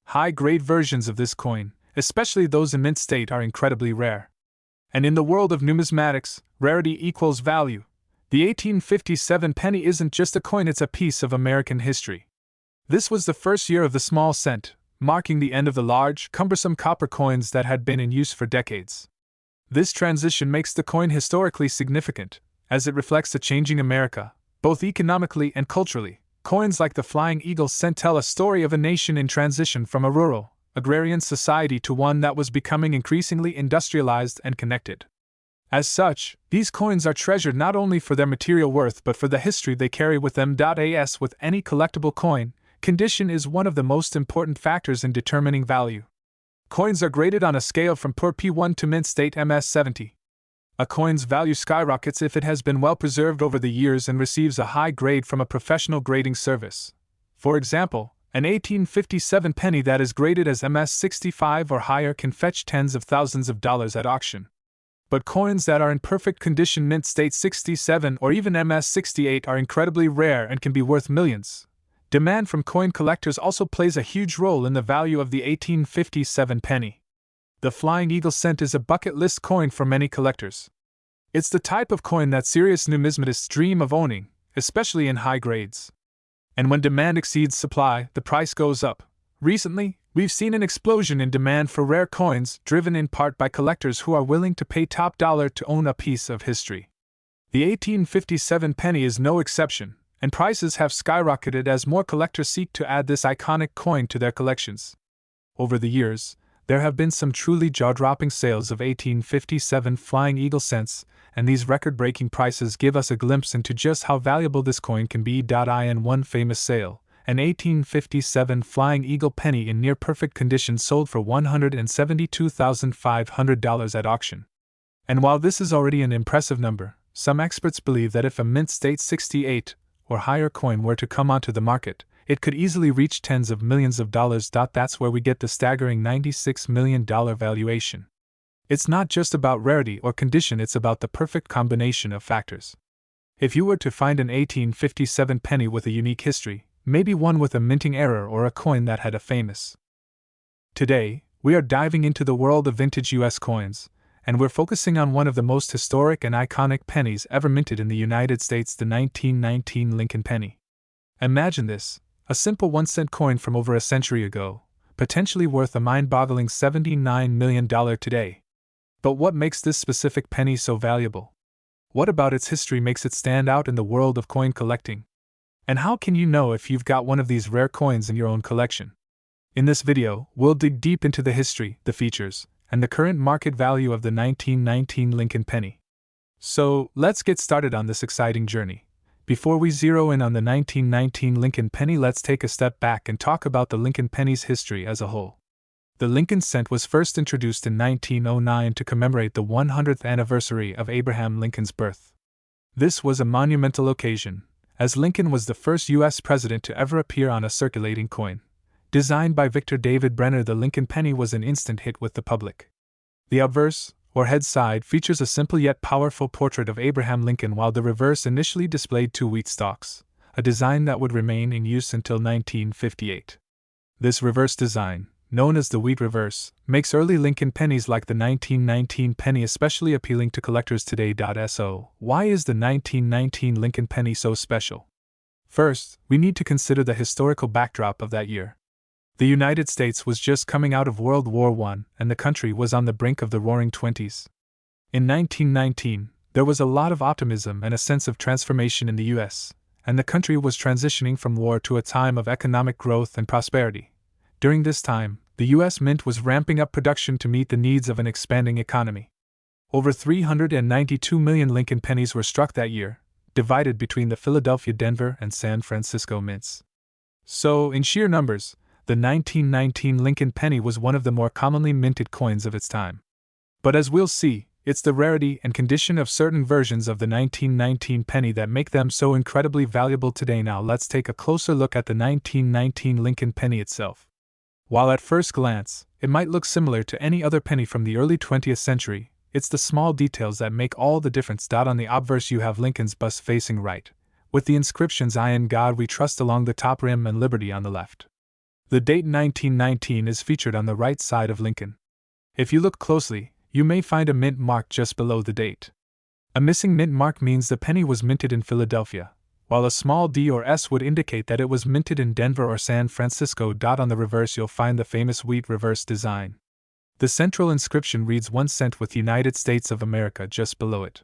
High-grade versions of this coin, especially those in mint state, are incredibly rare. And in the world of numismatics, rarity equals value. The 1857 penny isn't just a coin, it's a piece of American history. This was the first year of the small cent, marking the end of the large, cumbersome copper coins that had been in use for decades. This transition makes the coin historically significant, as it reflects a changing America, both economically and culturally. Coins like the Flying Eagle cent tell a story of a nation in transition from a rural, agrarian society to one that was becoming increasingly industrialized and connected. As such, these coins are treasured not only for their material worth but for the history they carry with them. As with any collectible coin, condition is one of the most important factors in determining value. Coins are graded on a scale from poor P1 to mint state MS70. A coin's value skyrockets if it has been well preserved over the years and receives a high grade from a professional grading service. For example, an 1857 penny that is graded as MS65 or higher can fetch tens of thousands of dollars at auction. But coins that are in perfect condition, mint state 67 or even MS68, are incredibly rare and can be worth millions. Demand from coin collectors also plays a huge role in the value of the 1857 penny. The Flying Eagle cent is a bucket list coin for many collectors. It's the type of coin that serious numismatists dream of owning, especially in high grades. And when demand exceeds supply, the price goes up. Recently, we've seen an explosion in demand for rare coins, driven in part by collectors who are willing to pay top dollar to own a piece of history. The 1857 penny is no exception, and prices have skyrocketed as more collectors seek to add this iconic coin to their collections. Over the years, there have been some truly jaw-dropping sales of 1857 Flying Eagle cents, and these record-breaking prices give us a glimpse into just how valuable this coin can be. In one famous sale, an 1857 Flying Eagle penny in near-perfect condition sold for $172,500 at auction. And while this is already an impressive number, some experts believe that if a mint state 68 or higher coin were to come onto the market, it could easily reach tens of millions of dollars. That's where we get the staggering $96 million valuation. It's not just about rarity or condition, it's about the perfect combination of factors. If you were to find an 1857 penny with a unique history, maybe one with a minting error or a coin that had a famous. Today, we are diving into the world of vintage US coins, and we're focusing on one of the most historic and iconic pennies ever minted in the United States, the 1919 Lincoln penny. Imagine this. A simple 1-cent coin from over a century ago, potentially worth a mind-boggling $79 million today. But what makes this specific penny so valuable? What about its history makes it stand out in the world of coin collecting? And how can you know if you've got one of these rare coins in your own collection? In this video, we'll dig deep into the history, the features, and the current market value of the 1919 Lincoln penny. So, let's get started on this exciting journey. Before we zero in on the 1919 Lincoln penny, let's take a step back and talk about the Lincoln penny's history as a whole. The Lincoln cent was first introduced in 1909 to commemorate the 100th anniversary of Abraham Lincoln's birth. This was a monumental occasion, as Lincoln was the first U.S. president to ever appear on a circulating coin. Designed by Victor David Brenner, the Lincoln penny was an instant hit with the public. The obverse, or head side, features a simple yet powerful portrait of Abraham Lincoln, while the reverse initially displayed 2 wheat stalks, a design that would remain in use until 1958. This reverse design, known as the wheat reverse, makes early Lincoln pennies like the 1919 penny especially appealing to collectors today. So, why is the 1919 Lincoln penny so special? First, we need to consider the historical backdrop of that year. The United States was just coming out of World War I, and the country was on the brink of the Roaring Twenties. In 1919, there was a lot of optimism and a sense of transformation in the U.S., and the country was transitioning from war to a time of economic growth and prosperity. During this time, the U.S. Mint was ramping up production to meet the needs of an expanding economy. Over 392 million Lincoln pennies were struck that year, divided between the Philadelphia, Denver, and San Francisco mints. So, in sheer numbers, the 1919 Lincoln penny was one of the more commonly minted coins of its time. But as we'll see, it's the rarity and condition of certain versions of the 1919 penny that make them so incredibly valuable today. Now let's take a closer look at the 1919 Lincoln penny itself. While at first glance, it might look similar to any other penny from the early 20th century, it's the small details that make all the difference. On the obverse you have Lincoln's bust facing right, with the inscriptions "I in God We Trust" along the top rim and "Liberty" on the left. The date 1919 is featured on the right side of Lincoln. If you look closely, you may find a mint mark just below the date. A missing mint mark means the penny was minted in Philadelphia, while a small D or S would indicate that it was minted in Denver or San Francisco. On the reverse you'll find the famous wheat reverse design. The central inscription reads 1 cent with United States of America just below it.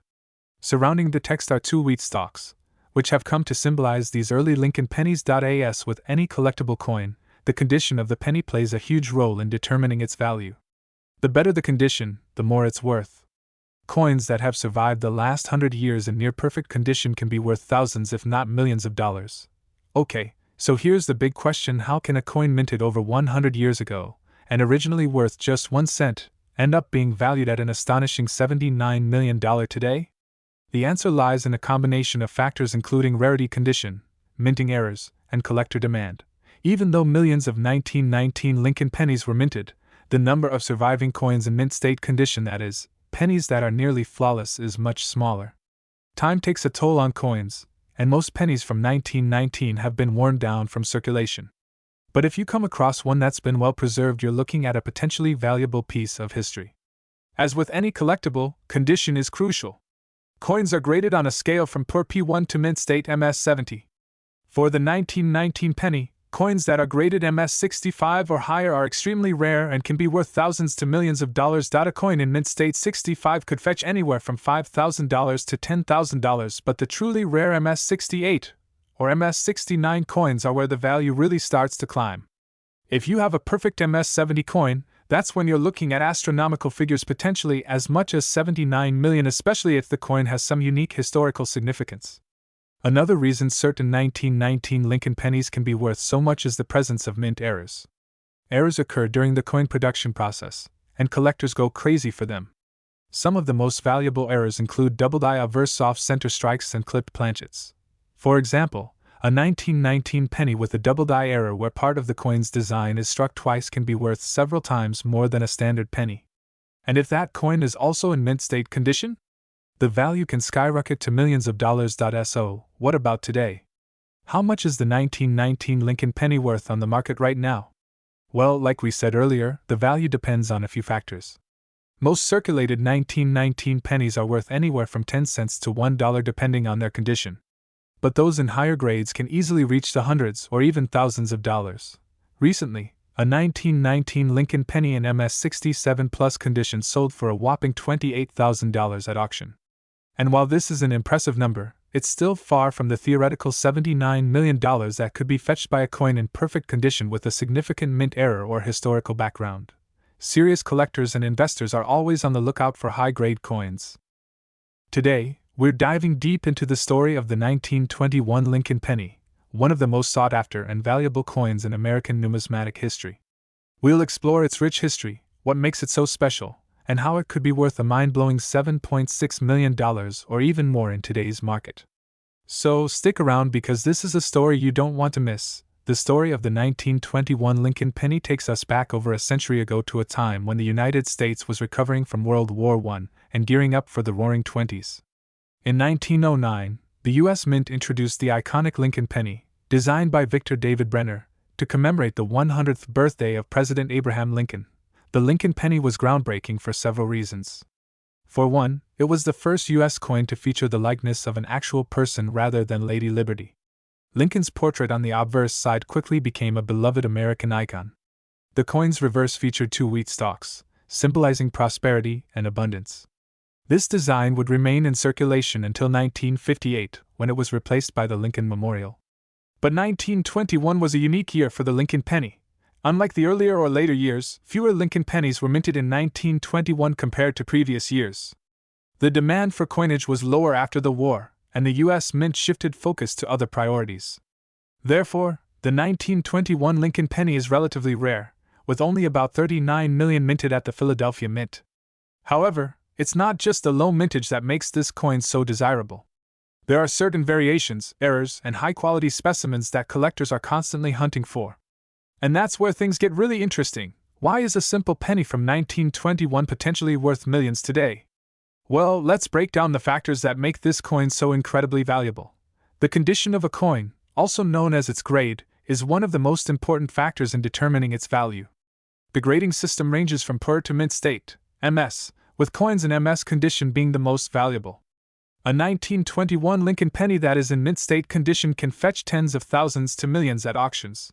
Surrounding the text are 2 wheat stalks, which have come to symbolize these early Lincoln pennies. As with any collectible coin, the condition of the penny plays a huge role in determining its value. The better the condition, the more it's worth. Coins that have survived the last 100 years in near perfect condition can be worth thousands if not millions of dollars. Okay, so here's the big question: how can a coin minted over 100 years ago, and originally worth just 1 cent, end up being valued at an astonishing $79 million today? The answer lies in a combination of factors including rarity, condition, minting errors, and collector demand. Even though millions of 1919 Lincoln pennies were minted, the number of surviving coins in mint state condition, that is, pennies that are nearly flawless, is much smaller. Time takes a toll on coins, and most pennies from 1919 have been worn down from circulation. But if you come across one that's been well preserved, you're looking at a potentially valuable piece of history. As with any collectible, condition is crucial. Coins are graded on a scale from poor P1 to mint state MS70. For the 1919 penny, coins that are graded MS65 or higher are extremely rare and can be worth thousands to millions of dollars. A coin in mint state 65 could fetch anywhere from $5,000 to $10,000, but the truly rare MS68 or MS69 coins are where the value really starts to climb. If you have a perfect MS70 coin, that's when you're looking at astronomical figures, potentially as much as $79 million, especially if the coin has some unique historical significance. Another reason certain 1919 Lincoln pennies can be worth so much is the presence of mint errors. Errors occur during the coin production process, and collectors go crazy for them. Some of the most valuable errors include doubled I obverse off-center strikes and clipped planchets. For example, a 1919 penny with a doubled I error where part of the coin's design is struck twice can be worth several times more than a standard penny. And if that coin is also in mint state condition, the value can skyrocket to millions of dollars. So, what about today? How much is the 1919 Lincoln penny worth on the market right now? Well, like we said earlier, the value depends on a few factors. Most circulated 1919 pennies are worth anywhere from 10 cents to $1 depending on their condition. But those in higher grades can easily reach the hundreds or even thousands of dollars. Recently, a 1919 Lincoln penny in MS67 plus condition sold for a whopping $28,000 at auction. And while this is an impressive number, it's still far from the theoretical $79 million that could be fetched by a coin in perfect condition with a significant mint error or historical background. Serious collectors and investors are always on the lookout for high-grade coins. Today, we're diving deep into the story of the 1921 Lincoln penny, one of the most sought-after and valuable coins in American numismatic history. We'll explore its rich history, what makes it so special, and how it could be worth a mind-blowing $7.6 million or even more in today's market. So stick around because this is a story you don't want to miss. The story of the 1921 Lincoln penny takes us back over a century ago to a time when the United States was recovering from World War I and gearing up for the Roaring Twenties. In 1909, the U.S. Mint introduced the iconic Lincoln penny, designed by Victor David Brenner, to commemorate the 100th birthday of President Abraham Lincoln. The Lincoln penny was groundbreaking for several reasons. For one, it was the first U.S. coin to feature the likeness of an actual person rather than Lady Liberty. Lincoln's portrait on the obverse side quickly became a beloved American icon. The coin's reverse featured 2 wheat stalks, symbolizing prosperity and abundance. This design would remain in circulation until 1958, when it was replaced by the Lincoln Memorial. But 1921 was a unique year for the Lincoln penny. Unlike the earlier or later years, fewer Lincoln pennies were minted in 1921 compared to previous years. The demand for coinage was lower after the war, and the U.S. Mint shifted focus to other priorities. Therefore, the 1921 Lincoln penny is relatively rare, with only about 39 million minted at the Philadelphia Mint. However, it's not just the low mintage that makes this coin so desirable. There are certain variations, errors, and high-quality specimens that collectors are constantly hunting for. And that's where things get really interesting. Why is a simple penny from 1921 potentially worth millions today? Well, let's break down the factors that make this coin so incredibly valuable. The condition of a coin, also known as its grade, is one of the most important factors in determining its value. The grading system ranges from poor to mint state, MS, with coins in MS condition being the most valuable. A 1921 Lincoln penny that is in mint state condition can fetch tens of thousands to millions at auctions.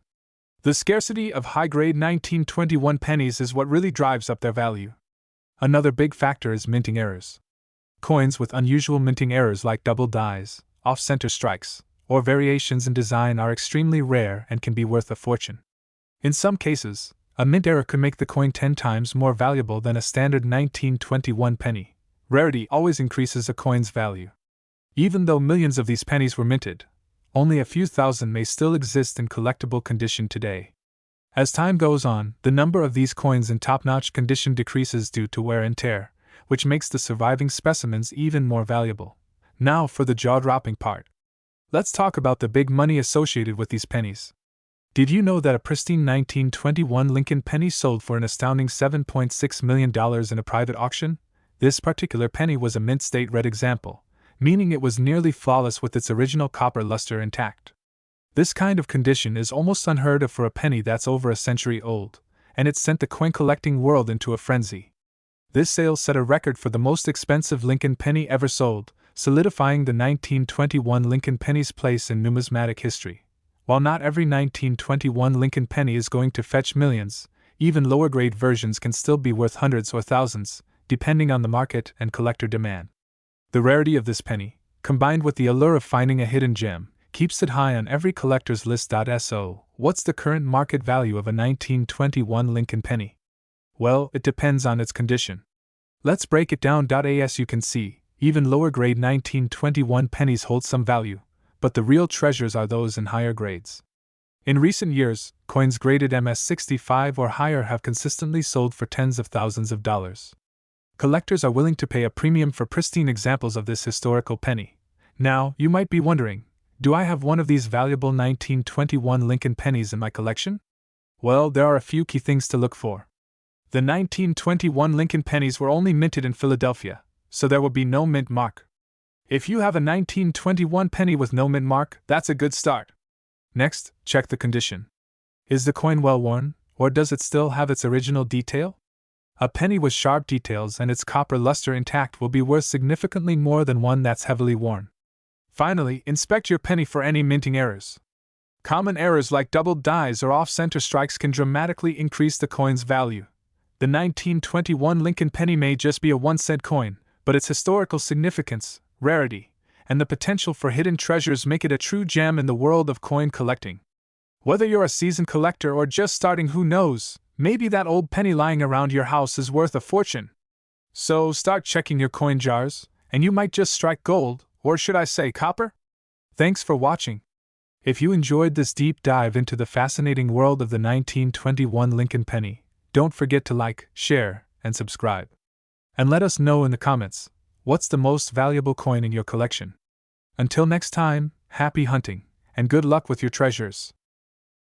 The scarcity of high-grade 1921 pennies is what really drives up their value. Another big factor is minting errors. Coins with unusual minting errors like double dies, off-center strikes, or variations in design are extremely rare and can be worth a fortune. In some cases, a mint error could make the coin 10 times more valuable than a standard 1921 penny. Rarity always increases a coin's value. Even though millions of these pennies were minted, only a few thousand may still exist in collectible condition today. As time goes on, the number of these coins in top-notch condition decreases due to wear and tear, which makes the surviving specimens even more valuable. Now for the jaw-dropping part. Let's talk about the big money associated with these pennies. Did you know that a pristine 1921 Lincoln penny sold for an astounding $7.6 million in a private auction? This particular penny was a mint state red example, meaning it was nearly flawless with its original copper luster intact. This kind of condition is almost unheard of for a penny that's over a century old, and it sent the coin collecting world into a frenzy. This sale set a record for the most expensive Lincoln penny ever sold, solidifying the 1921 Lincoln penny's place in numismatic history. While not every 1921 Lincoln penny is going to fetch millions, even lower-grade versions can still be worth hundreds or thousands, depending on the market and collector demand. The rarity of this penny, combined with the allure of finding a hidden gem, keeps it high on every collector's list. So, what's the current market value of a 1921 Lincoln penny? Well, it depends on its condition. Let's break it down. As you can see, even lower-grade 1921 pennies hold some value, but the real treasures are those in higher grades. In recent years, coins graded MS-65 or higher have consistently sold for tens of thousands of dollars. Collectors are willing to pay a premium for pristine examples of this historical penny. Now, you might be wondering, do I have one of these valuable 1921 Lincoln pennies in my collection? Well, there are a few key things to look for. The 1921 Lincoln pennies were only minted in Philadelphia, so there will be no mint mark. If you have a 1921 penny with no mint mark, that's a good start. Next, check the condition. Is the coin well worn, or does it still have its original detail? A penny with sharp details and its copper luster intact will be worth significantly more than one that's heavily worn. Finally, inspect your penny for any minting errors. Common errors like double dies or off-center strikes can dramatically increase the coin's value. The 1921 Lincoln penny may just be a 1-cent coin, but its historical significance, rarity, and the potential for hidden treasures make it a true gem in the world of coin collecting. Whether you're a seasoned collector or just starting, who knows, maybe that old penny lying around your house is worth a fortune. So start checking your coin jars, and you might just strike gold, or should I say copper? Thanks for watching. If you enjoyed this deep dive into the fascinating world of the 1921 Lincoln penny, don't forget to like, share, and subscribe. And let us know in the comments, what's the most valuable coin in your collection? Until next time, happy hunting, and good luck with your treasures.